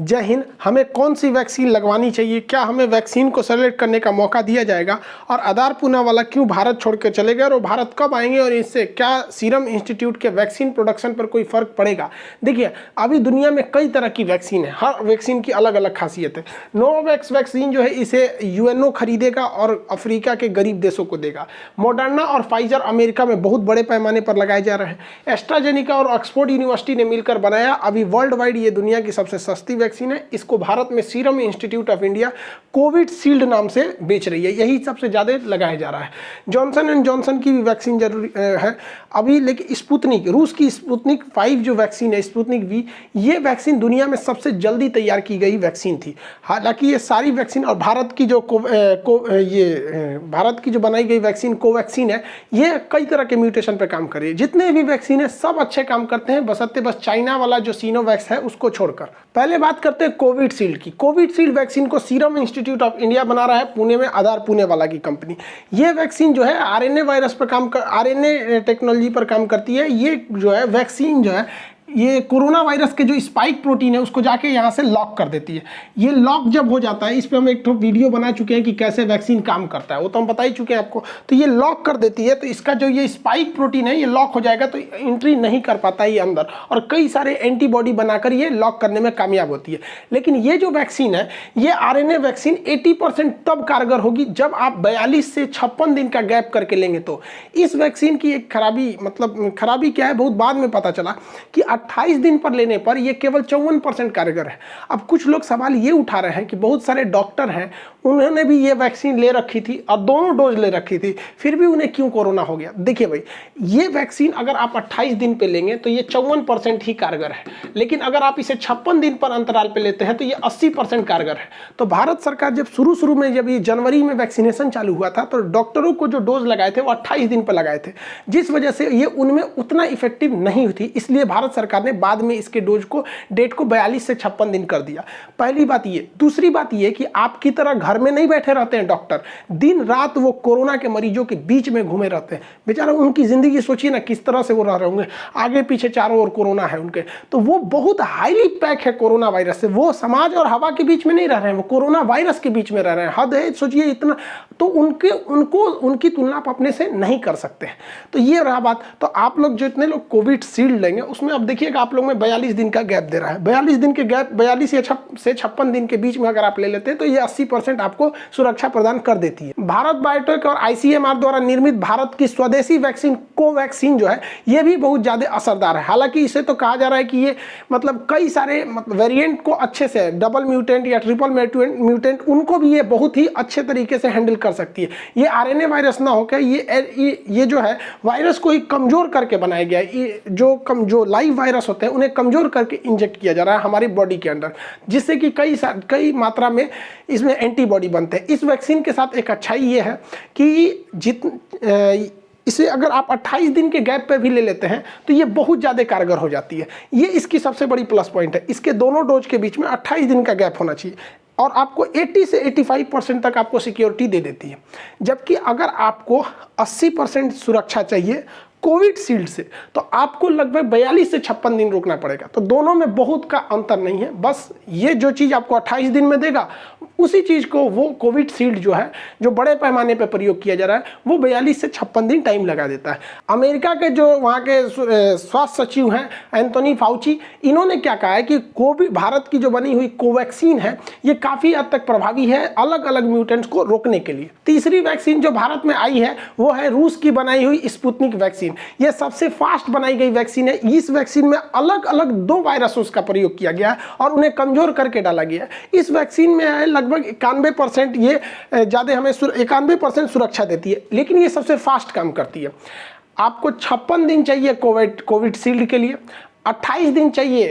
जय हिंद। हमें कौन सी वैक्सीन लगवानी चाहिए, क्या हमें वैक्सीन को सेलेक्ट करने का मौका दिया जाएगा, और आधार पूना वाला क्यों भारत छोड़ के चले गए और भारत कब आएंगे, और इससे क्या सीरम इंस्टीट्यूट के वैक्सीन प्रोडक्शन पर कोई फ़र्क पड़ेगा। देखिए, अभी दुनिया में कई तरह की वैक्सीन है, हर वैक्सीन की अलग अलग खासियत है। नोवावैक्स वैक्सीन जो है इसे यूएनओ खरीदेगा और अफ्रीका के गरीब देशों को देगा। मॉडर्ना और फाइजर अमेरिका में बहुत बड़े पैमाने पर लगाए जा रहे हैं। एस्ट्राजेनिका और ऑक्सफोर्ड यूनिवर्सिटी ने मिलकर बनाया, अभी वर्ल्ड वाइड ये दुनिया की सबसे सस्ती वैक्सीन है। इसको भारत में serum institute of India Covishield नाम से बेच रही है, यही सबसे ज़्यादा लगाया जा रहा है। जॉनसन एंड जॉनसन की भी वैक्सीन जरूरी है अभी, लेकिन स्पुतनिक, रूस की स्पुतनिक 5 जो वैक्सीन है, स्पुतनिक वी, ये वैक्सीन दुनिया में सबसे जल्दी तैयार की गई वैक्सीन थी। हालांकि ये सारी वैक्सीन और भारत की जो भारत की जो बनाई गई वैक्सीन कोवैक्सीन है, ये कई तरह के म्यूटेशन पर काम कर रही है। जितने भी वैक्सीन है सब अच्छे काम करते हैं, बशर्ते बस चाइना वाला जो सीनोवैक्स है उसको छोड़कर। पहले बात करते हैं कोविशील्ड की। कोविशील्ड वैक्सीन को सीरम इंस्टीट्यूट ऑफ इंडिया बना रहा है, पुणे में, आधार पुणे वाला की कंपनी। ये वैक्सीन जो है आरएनए वायरस पर आरएनए टेक्नोलॉजी पर काम करती है। ये जो है वैक्सीन जो है ये कोरोना वायरस के जो स्पाइक प्रोटीन है उसको जाके यहाँ से लॉक कर देती है। ये लॉक जब हो जाता है, इस पर हम एक तो वीडियो बना चुके हैं कि कैसे वैक्सीन काम करता है, वो तो हम बता ही चुके हैं आपको। तो ये लॉक कर देती है, तो इसका जो ये स्पाइक प्रोटीन है ये लॉक हो जाएगा, तो एंट्री नहीं कर पाता है ये अंदर, और कई सारे एंटीबॉडी बनाकर ये लॉक करने में कामयाब होती है। लेकिन ये जो वैक्सीन है, ये आरएनए वैक्सीन 80% तब कारगर होगी जब आप 42 से 56 दिन का गैप करके लेंगे। तो इस वैक्सीन की एक खराबी, मतलब खराबी क्या है, बहुत बाद में पता चला कि 28 दिन पर लेने पर यह केवल 54% कारगर है। अब कुछ लोग सवाल ये उठा रहे हैं कि बहुत सारे डॉक्टर हैं, उन्होंने भी ये वैक्सीन ले रखी थी और दोनों डोज ले रखी थी, फिर भी उन्हें क्यों कोरोना हो गया। देखिए भाई, ये वैक्सीन अगर आप 28 दिन पे लेंगे तो ये 54% ही कारगर है, लेकिन अगर आप इसे 56 दिन पर अंतराल पे लेते हैं तो ये 80% कारगर है। तो भारत सरकार जब शुरू में, जब ये जनवरी में वैक्सीनेशन चालू हुआ था, तो डॉक्टरों को जो डोज लगाए थे वो 28 दिन पर लगाए थे, जिस वजह से ये उनमें उतना इफेक्टिव नहीं थी। इसलिए भारत सरकार ने बाद में इसके डोज को, डेट को 42 से 56 दिन कर दिया। पहली बात ये। दूसरी बात ये कि आपकी तरह घर में नहीं बैठे रहते हैं डॉक्टर, दिन रात वो कोरोना के मरीजों के बीच में घूमे रहते हैं। बेचारा, उनकी जिंदगी सोचिए ना किस तरह से वो रह रहे होंगे, आगे पीछे चारों ओर कोरोना है उनके, तो वो बहुत हाईली पैक है कोरोना वायरस से। वो समाज और हवा के बीच में नहीं रह रहे हैं, वो कोरोना वायरस के बीच में रह रहे हैं। हद है, सोचिए इतना। तो उनकी तुलना आप अपने से नहीं कर सकते। तो ये रहा बात। तो आप लोग जो इतने लोग कोविशील्ड लेंगे उसमें अब देखिएगा आप लोग में 42 दिन का गैप दे रहा है। 42 दिन के गैप, 42 से 56 दिन के बीच में अगर आप ले लेते हैं तो ये 80% आपको सुरक्षा प्रदान कर देती है। भारत बायोटेक और आईसीएमआर द्वारा निर्मित भारत की स्वदेशी वैक्सीन कोवैक्सीन जो है ये भी बहुत ज्यादा असरदार है। हालांकि इसे तो कहा जा रहा है कि ये मतलब कई सारे वेरिएंट को अच्छे से, डबल म्यूटेंट या ट्रिपल म्यूटेंट, उनको भी ये बहुत ही अच्छे तरीके से हैंडल कर सकती है। ये आरएनए वायरस ना होकर ये जो है वायरस को ही कमजोर करके बनाया गया है। जो लाइव वायरस होते हैं उन्हें कमजोर करके इंजेक्ट किया जा रहा है हमारी बॉडी के अंदर, जिससे कि कई मात्रा में इसमें एंटीबॉडी बनते हैं। इस वैक्सीन के साथ एक अच्छाई ये है कि इसे अगर आप 28 दिन के गैप पे भी ले लेते हैं तो ये बहुत ज़्यादा कारगर हो जाती है। ये इसकी सबसे बड़ी प्लस पॉइंट है। इसके दोनों डोज के बीच में 28 दिन का गैप होना चाहिए और आपको 80 से 85% तक आपको सिक्योरिटी दे देती है। जबकि अगर आपको 80% सुरक्षा चाहिए कोविशील्ड से तो आपको लगभग 42 से 56 दिन रुकना पड़ेगा। तो दोनों में बहुत का अंतर नहीं है, बस ये जो चीज़ आपको 28 दिन में देगा उसी चीज़ को वो कोविशील्ड जो है, जो बड़े पैमाने पर प्रयोग किया जा रहा है, वो 42 से 56 दिन टाइम लगा देता है। अमेरिका के जो वहाँ के स्वास्थ्य सचिव हैं एंथोनी फाउची, इन्होंने क्या कहा है कि भारत की जो बनी हुई कोवैक्सीन है ये काफ़ी हद तक प्रभावी है अलग अलग म्यूटेंट्स को रोकने के लिए। तीसरी वैक्सीन जो भारत में आई है वो है रूस की बनाई हुई स्पुतनिक वैक्सीन। यह सबसे फास्ट बनाई गई वैक्सीन है। इस वैक्सीन में अलग अलग 2 वायरसों का प्रयोग किया गया है और उन्हें कमजोर करके डाला गया है। इस वैक्सीन में है लगभग 91%, ये ज़्यादा हमें 91% सुरक्षा देती है, लेकिन ये सबसे फास्ट काम करती है। आपको 56 दिन चाहिए कोविशील्ड के लिए, 28 दिन चाहिए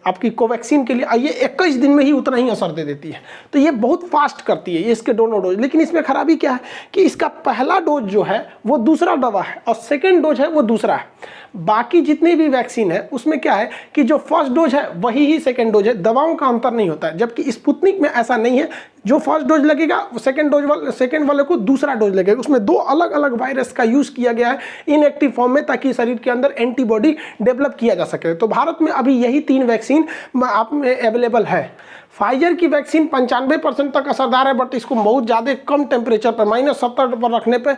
आपकी कोवैक्सीन के लिए, ये 21 दिन में ही उतना ही असर दे देती है। तो ये बहुत फास्ट करती है ये इसके दोनों डोज। लेकिन इसमें खराबी क्या है कि इसका पहला डोज जो है वो दूसरा दवा है और सेकेंड डोज है वो दूसरा है। बाकी जितनी भी वैक्सीन है उसमें क्या है कि जो फर्स्ट डोज है वही ही सेकेंड डोज है, दवाओं का अंतर नहीं होता है। जबकि स्पुतनिक में ऐसा नहीं है, जो फर्स्ट डोज लगेगा सेकेंड वाले को दूसरा डोज लगेगा। उसमें 2 अलग अलग वायरस का यूज़ किया गया है इनएक्टिव फॉर्म में, ताकि शरीर के अंदर एंटीबॉडी डेवलप किया जा सके। तो भारत में अभी यही 3 वैक्सीन आप में अवेलेबल है। फाइजर की वैक्सीन 95% तक असरदार है, बट इसको बहुत ज़्यादा कम टेम्परेचर पर -70 पर रखने पे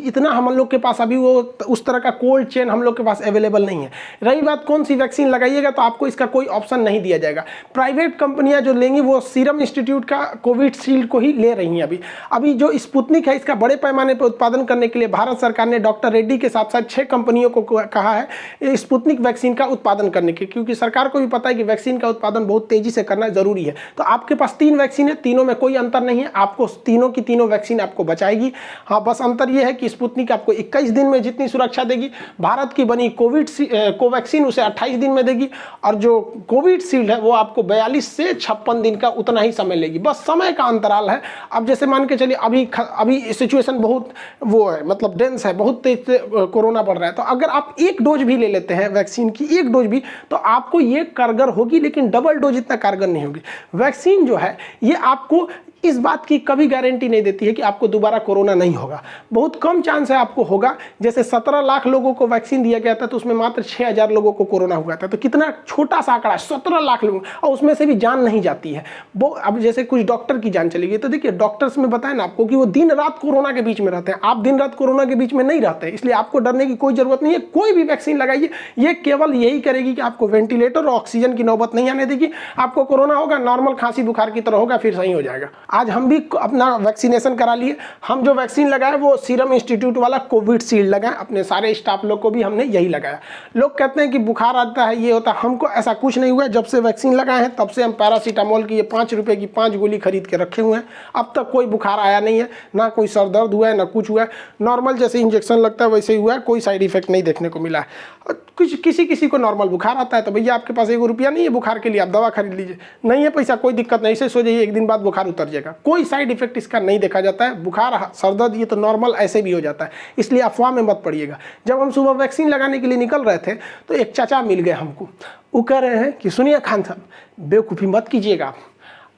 इतना हम लोग के पास अभी वो उस तरह का कोल्ड चेन हम लोग के पास अवेलेबल नहीं है। रही बात कौन सी वैक्सीन लगाइएगा, तो आपको इसका कोई ऑप्शन नहीं दिया जाएगा। प्राइवेट कंपनियां जो लेंगी वो सीरम इंस्टीट्यूट का कोविशील्ड को ही ले रही हैं। अभी जो स्पुतनिक है, इसका बड़े पैमाने पर उत्पादन करने के लिए भारत सरकार ने डॉक्टर रेड्डी के साथ साथ 6 कंपनियों को कहा है स्पुतनिक वैक्सीन का उत्पादन करने के, क्योंकि सरकार को भी पता है कि वैक्सीन का उत्पादन बहुत तेजी से करना जरूरी है। तो आपके पास 3 वैक्सीन है, तीनों में कोई अंतर नहीं है, आपको तीनों की तीनों वैक्सीन आपको बचाएगी। हाँ, बस अंतर यह है कि स्पुतनिक आपको 21 दिन में जितनी सुरक्षा देगी, भारत की बनी कोवैक्सीन उसे 28 दिन में देगी, और जो कोविशील्ड है वो आपको 42 से 56 दिन का उतना ही समय लेगी। बस समय का अंतराल है। अब जैसे मान के चलिए अभी सिचुएशन बहुत वो है, मतलब डेंस है, बहुत तेज से कोरोना बढ़ रहा है। तो अगर आप 1 डोज भी ले लेते हैं वैक्सीन की, 1 डोज भी, तो आपको ये कारगर होगी, लेकिन डबल डोज इतना कारगर नहीं होगी। वैक्सीन जो है ये आपको इस बात की कभी गारंटी नहीं देती है कि आपको दोबारा कोरोना नहीं होगा। बहुत कम चांस है आपको होगा। जैसे 17 लाख लोगों को वैक्सीन दिया गया था, तो उसमें मात्र 6000 लोगों को कोरोना हुआ था। तो कितना छोटा सा आंकड़ा, 17 लाख लोगों, और उसमें से भी जान नहीं जाती है वो। अब जैसे कुछ डॉक्टर की जान चली गई, तो देखिए डॉक्टर्स में बताया ना आपको कि वो दिन रात कोरोना के बीच में रहते हैं। आप दिन रात कोरोना के बीच में नहीं रहते हैं, इसलिए आपको डरने की कोई जरूरत नहीं है। कोई भी वैक्सीन लगाइए, ये केवल यही करेगी कि आपको वेंटिलेटर और ऑक्सीजन की नौबत नहीं आने देगी। आपको कोरोना होगा, नॉर्मल खांसी बुखार की तरह होगा, फिर सही हो जाएगा। आज हम भी अपना वैक्सीनेशन करा लिए। हम जो वैक्सीन लगाए वो सीरम इंस्टीट्यूट वाला कोविशील्ड लगाए, अपने सारे स्टाफ लोग को भी हमने यही लगाया। लोग कहते हैं कि बुखार आता है, ये होता है, हमको ऐसा कुछ नहीं हुआ। जब से वैक्सीन लगाए हैं तब से हम पैरासीटामोल की ये 5 रुपए की 5 गोली खरीद के रखे हुए हैं। अब तक कोई बुखार आया नहीं है, ना कोई सर दर्द हुआ है, ना कुछ हुआ है। नॉर्मल जैसे इंजेक्शन लगता है वैसे ही हुआ है, कोई साइड इफेक्ट नहीं देखने को मिला है। किसी को नॉर्मल बुखार आता है तो भैया आपके पास 1 रुपया नहीं है बुखार के लिए, आप दवा खरीद लीजिए। नहीं है पैसा, कोई दिक्कत नहीं, ऐसे सो जाइए, 1 दिन बाद बुखार उतर जाएगा। कोई साइड इफेक्ट इसका नहीं देखा जाता है। बुखार, सर दर्द ये तो नॉर्मल ऐसे भी हो जाता है, इसलिए अफवाह में मत पड़िएगा। जब हम सुबह वैक्सीन लगाने के लिए निकल रहे थे तो एक चाचा मिल गए हमको। वो कह रहे हैं कि सुनिए खान साहब, बेवकूफ़ी मत कीजिएगा,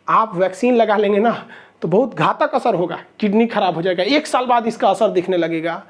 आप वैक्सीन लगा लेंगे ना तो बहुत घातक असर होगा, किडनी खराब हो जाएगा, 1 साल बाद इसका असर दिखने लगेगा,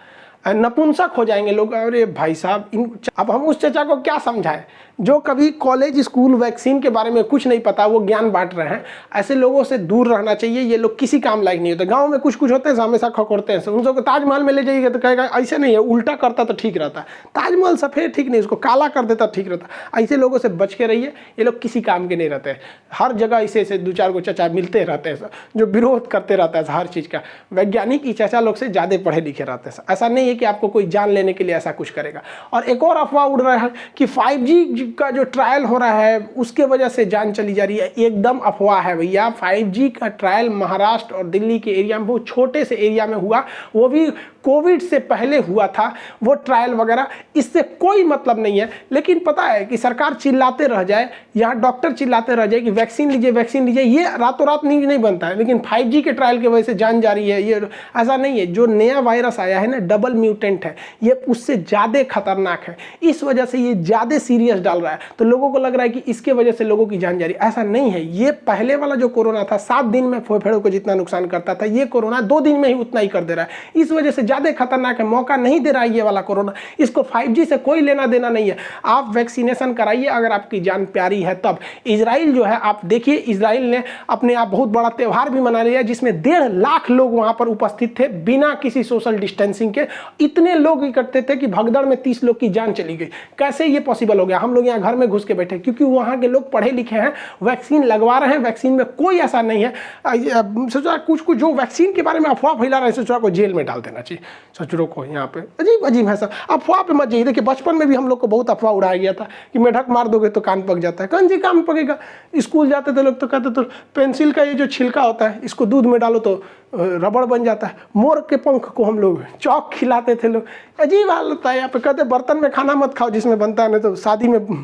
नपुंसक हो जाएंगे लोग। अरे भाई साहब, अब हम उस चाचा को क्या समझाएं जो कभी कॉलेज स्कूल वैक्सीन के बारे में कुछ नहीं पता, वो ज्ञान बांट रहे हैं। ऐसे लोगों से दूर रहना चाहिए, ये लोग किसी काम लायक नहीं होते। गांव में कुछ होते हैं हमेशा खखोरते हैं, उन सबको ताजमहल में ले जाइएगा तो कहेगा ऐसे नहीं है, उल्टा करता तो ठीक रहता। ताजमहल सफ़ेद ठीक नहीं, उसको काला कर देता ठीक रहता। ऐसे लोगों से बच के रहिए, ये लोग किसी काम के नहीं रहते। हर जगह ऐसे 2-4 को चाचा मिलते रहते हैं जो विरोध करते रहता है हर चीज़ का। वैज्ञानिक चाचा लोग से ज़्यादा पढ़े लिखे रहते हैं। ऐसा नहीं है कि आपको कोई जान लेने के लिए ऐसा कुछ करेगा। और एक और अफवाह उड़ रहा है कि 5G का जो ट्रायल हो रहा है उसके वजह से जान चली जा रही है। एकदम अफवाह है भैया। 5G का ट्रायल महाराष्ट्र और दिल्ली के एरिया में, बहुत छोटे से एरिया में हुआ, वो भी कोविड से पहले हुआ था वो ट्रायल वगैरह, इससे कोई मतलब नहीं है। लेकिन पता है कि सरकार चिल्लाते रह जाए, यहाँ डॉक्टर चिल्लाते रह जाए कि वैक्सीन लीजिए वैक्सीन लीजिए, ये रातों रात नहीं बनता है। लेकिन 5G के ट्रायल की वजह से जान जा रही है, ये ऐसा नहीं है। जो नया वायरस आया है ना, डबल म्यूटेंट है, ये उससे ज़्यादा खतरनाक है, इस वजह से ये ज़्यादा सीरियस डाल रहा है। तो लोगों को लग रहा है कि इसके वजह से लोगों की जान जा रही है, ऐसा नहीं है। ये पहले वाला जो कोरोना था 7 दिन में फेफड़ों को जितना नुकसान करता था, ये कोरोना 2 दिन में ही उतना ही कर दे रहा है। इस वजह से ज़्यादा खतरनाक है, मौका नहीं दे रहा है ये वाला कोरोना। इसको 5G से कोई लेना देना नहीं है। आप वैक्सीनेशन कराइए अगर आपकी जान प्यारी है तब। इजराइल जो है, आप देखिए, इजराइल ने अपने आप बहुत बड़ा त्यौहार भी मना लिया जिसमें 1.5 लाख लोग वहां पर उपस्थित थे बिना किसी सोशल डिस्टेंसिंग के। इतने लोग इकट्ठे थे कि भगदड़ में 30 लोग की जान चली गई। कैसे ये पॉसिबल हो गया? हम लोग यहाँ घर में घुस के बैठे, क्योंकि वहाँ के लोग पढ़े लिखे हैं, वैक्सीन लगवा रहे हैं। वैक्सीन में कोई ऐसा नहीं है। सोचा कुछ जो वैक्सीन के बारे में अफवाह फैला रहे हैं, सोचा को जेल में डाल देना चाहिए सचुरों को। यहाँ पे अजीब है सब। अफवाह पे मत जाइए। देखिए, बचपन में भी हम लोग को बहुत अफवाह उड़ाया गया था कि मेढक मार दोगे तो कान पक जाता है। कौन सी कान पकेगा? स्कूल जाते थे लोग तो कहते तो पेंसिल का ये जो छिलका होता है इसको दूध में डालो तो रबड़ बन जाता है। मोर के पंख को हम लोग चौक खिलाते थे लोग। अजीब हालत है यहाँ पे। कहते बर्तन में खाना मत खाओ जिसमें बनता है, नहीं तो शादी में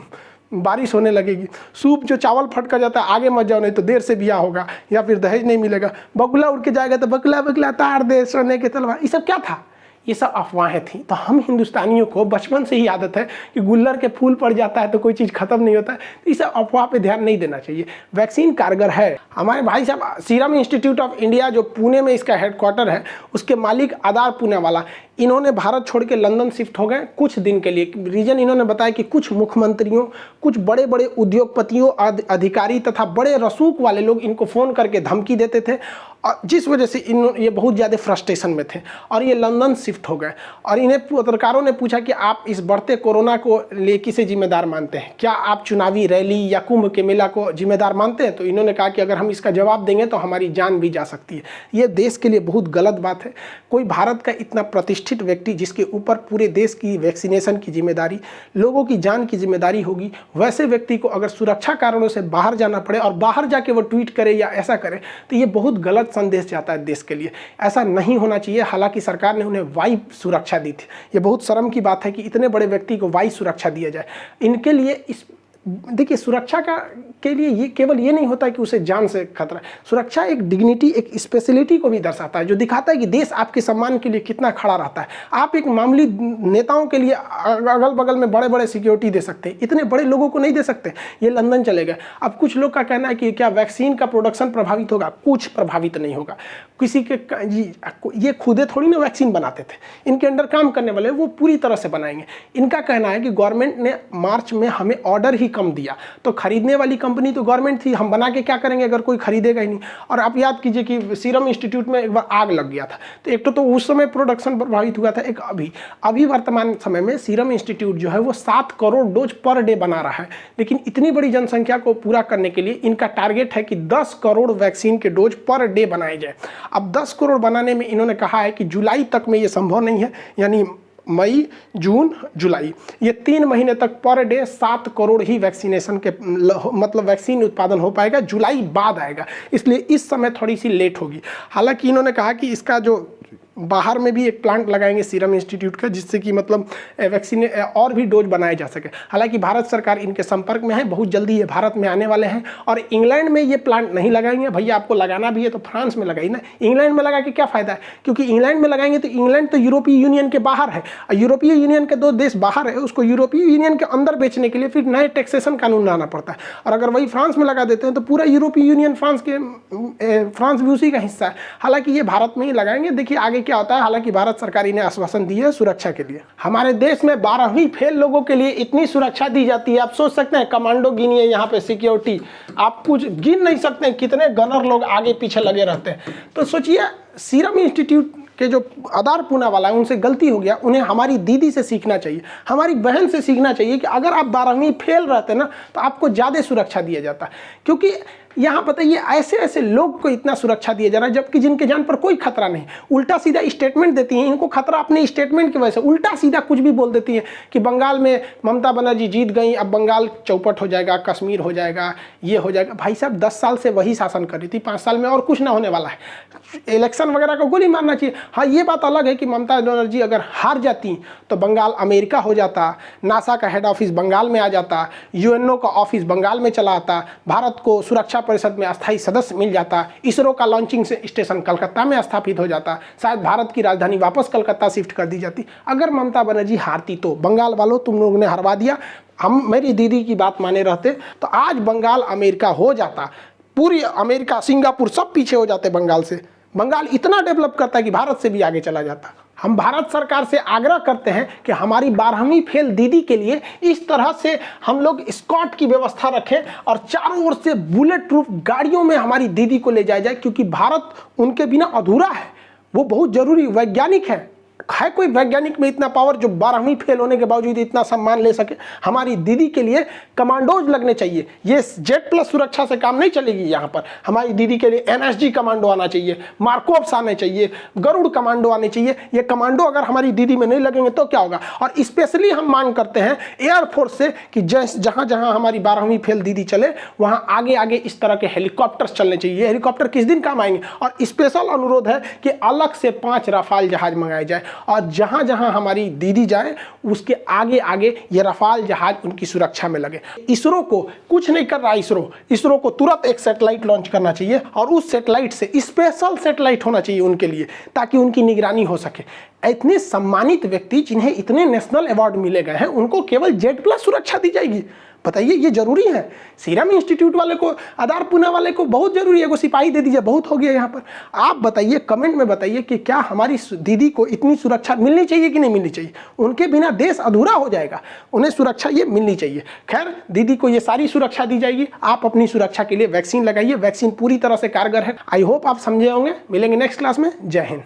बारिश होने लगेगी। सूप जो चावल फट कर जाता है आगे मत जाओ, नहीं तो देर से ब्याह होगा या फिर दहेज नहीं मिलेगा। बगुला उड़ के जाएगा तो बगुला बगुला तार दे सोने के तलवार। ये सब क्या था? ये सब अफवाहें थी। तो हम हिंदुस्तानियों को बचपन से ही आदत है कि गुल्लर के फूल पड़ जाता है तो कोई चीज़ खत्म नहीं होता है, तो इस अफवाह पे ध्यान नहीं देना चाहिए। वैक्सीन कारगर है। हमारे भाई साहब सीरम इंस्टीट्यूट ऑफ इंडिया जो पुणे में इसका हेडक्वार्टर है, उसके मालिक आधार पूनावाला, इन्होंने भारत छोड़ के लंदन शिफ्ट हो गए कुछ दिन के लिए। रीजन इन्होंने बताया कि कुछ मुख्यमंत्रियों, कुछ बड़े बड़े उद्योगपतियों, अधिकारी तथा बड़े रसूख वाले लोग इनको फ़ोन करके धमकी देते थे, और जिस वजह से ये बहुत ज़्यादा फ्रस्ट्रेशन में थे और ये लंदन शिफ्ट हो गए। और इन्हें पत्रकारों ने पूछा कि आप इस बढ़ते कोरोना को लिए किसे जिम्मेदार मानते हैं, क्या आप चुनावी रैली या कुंभ के मेला को जिम्मेदार मानते हैं? तो इन्होंने कहा कि अगर हम इसका जवाब देंगे तो हमारी जान भी जा सकती है। ये देश के लिए बहुत गलत बात है। कोई भारत का इतना प्रतिष्ठित व्यक्ति जिसके ऊपर पूरे देश की वैक्सीनेशन की जिम्मेदारी, लोगों की जान की जिम्मेदारी होगी, वैसे व्यक्ति को अगर सुरक्षा कारणों से बाहर जाना पड़े और बाहर जाके वो ट्वीट करे या ऐसा करे, तो ये बहुत गलत संदेश जाता है देश के लिए। ऐसा नहीं होना चाहिए। हालांकि सरकार ने उन्हें वायु सुरक्षा दी थी। ये बहुत शर्म की बात है कि इतने बड़े व्यक्ति को वायु सुरक्षा दिया जाए। इनके लिए देखिए, सुरक्षा के लिए ये केवल ये नहीं होता है कि उसे जान से खतरा है। सुरक्षा एक डिग्निटी, एक स्पेशलिटी को भी दर्शाता है, जो दिखाता है कि देश आपके सम्मान के लिए कितना खड़ा रहता है। आप एक मामूली नेताओं के लिए अगल बगल में बड़े बड़े सिक्योरिटी दे सकते हैं, इतने बड़े लोगों को नहीं दे सकते। ये लंदन चले गए। अब कुछ लोग का कहना है कि क्या वैक्सीन का प्रोडक्शन प्रभावित होगा? कुछ प्रभावित नहीं होगा। किसी के ये खुदे थोड़ी ना वैक्सीन बनाते थे, इनके अंडर काम करने वाले वो पूरी तरह से बनाएंगे। इनका कहना है कि गवर्नमेंट ने मार्च में हमें ऑर्डर ही कम दिया, तो खरीदने वाली कंपनी तो गवर्नमेंट थी, हम बना के क्या करेंगे अगर कोई खरीदेगा ही नहीं। और आप याद कीजिए कि सीरम इंस्टीट्यूट में एक बार आग लग गया था, तो एक तो उस समय प्रोडक्शन प्रभावित हुआ था, एक अभी वर्तमान समय में सीरम इंस्टीट्यूट जो है वो 7 करोड़ डोज पर डे बना रहा है। लेकिन इतनी बड़ी जनसंख्या को पूरा करने के लिए इनका टारगेट है कि 10 करोड़ वैक्सीन के डोज पर डे बनाए जाए। अब 10 करोड़ बनाने में इन्होंने कहा है कि जुलाई तक में ये संभव नहीं है, यानी मई, जून, जुलाई, ये 3 महीने तक पर डे 7 करोड़ ही वैक्सीनेशन के मतलब वैक्सीन उत्पादन हो पाएगा। जुलाई बाद आएगा, इसलिए इस समय थोड़ी सी लेट होगी। हालांकि इन्होंने कहा कि इसका जो बाहर में भी एक प्लांट लगाएंगे सीरम इंस्टीट्यूट का, जिससे कि मतलब वैक्सीन और भी डोज बनाए जा सके। हालांकि भारत सरकार इनके संपर्क में है, बहुत जल्दी ये भारत में आने वाले हैं। और इंग्लैंड में ये प्लांट नहीं लगाएंगे। भैया आपको लगाना भी है तो फ्रांस में लगाइए ना, इंग्लैंड में लगा के क्या फ़ायदा है? क्योंकि इंग्लैंड में लगाएंगे तो इंग्लैंड तो यूरोपीय यूनियन के बाहर है, यूरोपीय यूनियन के 2 देश बाहर है, उसको यूरोपीय यूनियन के अंदर बेचने के लिए फिर नए टैक्सेशन कानून लाना पड़ता है। और अगर वही फ्रांस में लगा देते हैं तो पूरा यूरोपीय यूनियन फ्रांस भी उसी का हिस्सा है। हालांकि ये भारत में ही लगाएंगे, देखिए आगे क्या होता है। हालांकि भारत सरकार ने आश्वासन दिया है सुरक्षा के लिए। हमारे देश में 12वीं फेल लोगों के लिए इतनी सुरक्षा दी जाती है, आप सोच सकते हैं। कमांडो गिनिए, यहाँ पे सिक्योरिटी आप कुछ गिन नहीं सकते हैं कितने गनर लोग आगे पीछे लगे रहते हैं। तो सोचिए, सीरम इंस्टीट्यूट के जो आधार पूनावाला है उनसे गलती हो गया, उन्हें हमारी दीदी से सीखना चाहिए, हमारी बहन से सीखना चाहिए कि अगर आप 12वीं फेल रहते ना तो आपको ज़्यादा सुरक्षा दिया जाता। क्योंकि यहाँ बताइए ऐसे ऐसे लोग को इतना सुरक्षा दिया जा रहा है, जबकि जिनके जान पर कोई खतरा नहीं। उल्टा सीधा स्टेटमेंट देती हैं, इनको खतरा अपने स्टेटमेंट की वजह से उल्टा सीधा कुछ भी बोल देती है कि बंगाल में ममता बनर्जी जीत गई, अब बंगाल चौपट हो जाएगा, कश्मीर हो जाएगा, ये हो जाएगा। भाई साहब 10 साल से वही शासन कर रही थी, 5 साल में और कुछ ना होने वाला है। इलेक्शन वगैरह को गोली मारना चाहिए। हाँ, ये बात अलग है कि ममता बनर्जी अगर हार जाती तो बंगाल अमेरिका हो जाता, नासा का हेड ऑफिस बंगाल में आ जाता, यूएनओ का ऑफिस बंगाल में चला आता, भारत को सुरक्षा परिषद में अस्थायी सदस्य मिल जाता, इसरो का लॉन्चिंग स्टेशन कलकत्ता में स्थापित हो जाता, शायद भारत की राजधानी वापस कलकत्ता शिफ्ट कर दी जाती। अगर ममता बनर्जी हारती तो बंगाल वालों तुम लोगों ने हरवा दिया, हम मेरी दीदी की बात माने रहते तो आज बंगाल अमेरिका हो जाता, पूरी अमेरिका, सिंगापुर सब पीछे हो जाते बंगाल से। बंगाल इतना डेवलप करता है कि भारत से भी आगे चला जाता। हम भारत सरकार से आग्रह करते हैं कि हमारी 12वीं फेल दीदी के लिए इस तरह से हम लोग स्कॉट की व्यवस्था रखें और चारों ओर से बुलेट प्रूफ गाड़ियों में हमारी दीदी को ले जाया जाए, क्योंकि भारत उनके बिना अधूरा है। वो बहुत जरूरी वैज्ञानिक है कोई वैज्ञानिक में इतना पावर जो 12वीं फेल होने के बावजूद इतना सम्मान ले सके? हमारी दीदी के लिए कमांडोज लगने चाहिए। ये जेड प्लस सुरक्षा से काम नहीं चलेगी। यहाँ पर हमारी दीदी के लिए एनएसजी कमांडो आना चाहिए, मार्कोव्स आने चाहिए, गरुड़ कमांडो आने चाहिए। ये कमांडो अगर हमारी दीदी में नहीं लगेंगे तो क्या होगा? और स्पेशली हम मांग करते हैं एयरफोर्स से कि जहाँ जहाँ हमारी 12वीं फेल दीदी चले वहाँ आगे आगे इस तरह के हेलीकॉप्टर्स चलने चाहिए। हेलीकॉप्टर किस दिन काम आएंगे? और स्पेशल अनुरोध है कि अलग से 5 राफाल जहाज मंगाए जाए और जहां जहां हमारी दीदी जाए उसके आगे आगे ये रफाल जहाज उनकी सुरक्षा में लगे। इसरो को कुछ नहीं कर रहा। इसरो को तुरंत एक सैटेलाइट लॉन्च करना चाहिए और उस सैटेलाइट से स्पेशल सैटेलाइट होना चाहिए उनके लिए, ताकि उनकी निगरानी हो सके। इतने सम्मानित व्यक्ति जिन्हें इतने नेशनल अवार्ड मिले गए हैं उनको केवल Z+ सुरक्षा दी जाएगी। बताइए ये जरूरी है? सीरम इंस्टीट्यूट वाले को, आधार पूना वाले को बहुत जरूरी है, वो सिपाही दे दीजिए, बहुत हो गया यहाँ पर। आप बताइए, कमेंट में बताइए कि क्या हमारी दीदी को इतनी सुरक्षा मिलनी चाहिए कि नहीं मिलनी चाहिए? उनके बिना देश अधूरा हो जाएगा, उन्हें सुरक्षा ये मिलनी चाहिए। खैर, दीदी को ये सारी सुरक्षा दी जाएगी। आप अपनी सुरक्षा के लिए वैक्सीन लगाइए, वैक्सीन पूरी तरह से कारगर है। आई होप आप समझे होंगे। मिलेंगे नेक्स्ट क्लास में। जय हिंद।